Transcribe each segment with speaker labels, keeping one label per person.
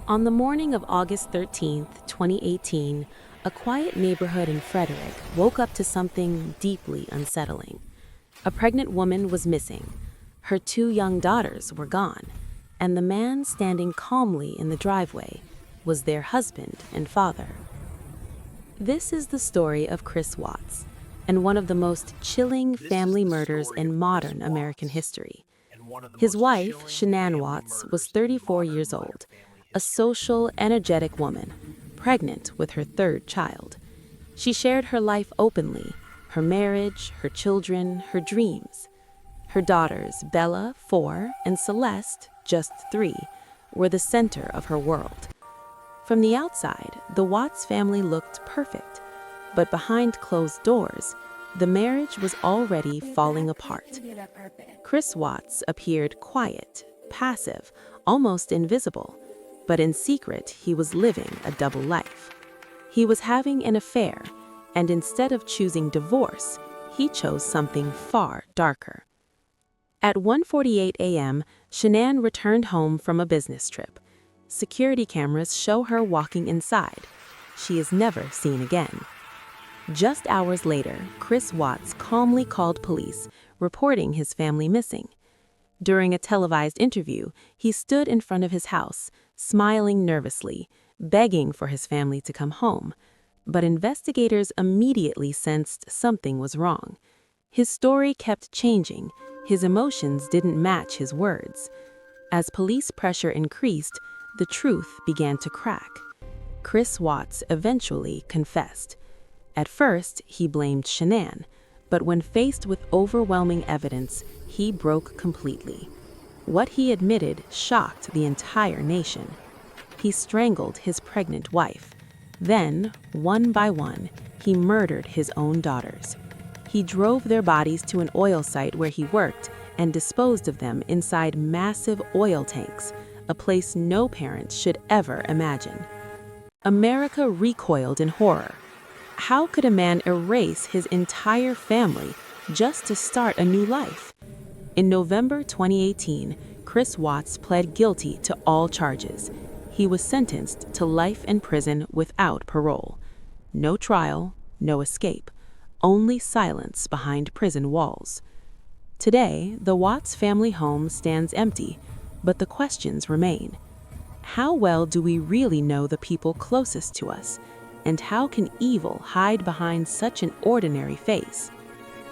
Speaker 1: On the morning of August 13th, 2018, a quiet neighborhood in Frederick woke up to something deeply unsettling. A pregnant woman was missing. Her two young daughters were gone, and the man standing calmly in the driveway was their husband and father. This is the story of Chris Watts, and one of the most chilling family murders in modern American history. His wife, Shanann Watts, was 34 years old, a social, energetic woman, pregnant with her third child. She shared her life openly, her marriage, her children, her dreams. Her daughters, Bella, 4, and Celeste, just 3, were the center of her world. From the outside, the Watts family looked perfect, but behind closed doors, the marriage was already falling apart. Chris Watts appeared quiet, passive, almost invisible, but in secret he was living a double life. He was having an affair, and instead of choosing divorce, he chose something far darker. At 1:48 a.m., Shanann returned home from a business trip. Security cameras show her walking inside. She is never seen again. Just hours later, Chris Watts calmly called police, reporting his family missing. During a televised interview, he stood in front of his house, smiling nervously, begging for his family to come home. But investigators immediately sensed something was wrong. His story kept changing. His emotions didn't match his words. As police pressure increased, the truth began to crack. Chris Watts eventually confessed. At first, he blamed Shanann, but when faced with overwhelming evidence, he broke completely. What he admitted shocked the entire nation. He strangled his pregnant wife. Then, one by one, he murdered his own daughters. He drove their bodies to an oil site where he worked and disposed of them inside massive oil tanks, a place no parent should ever imagine. America recoiled in horror. How could a man erase his entire family just to start a new life? In November 2018, Chris Watts pled guilty to all charges. He was sentenced to life in prison without parole. No trial, no escape, only silence behind prison walls. Today, the Watts family home stands empty, but the questions remain. How well do we really know the people closest to us? And how can evil hide behind such an ordinary face?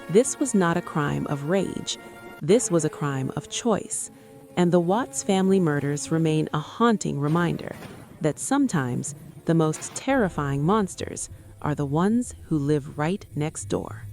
Speaker 1: This was not a crime of rage. This was a crime of choice. And the Watts family murders remain a haunting reminder that sometimes the most terrifying monsters are the ones who live right next door.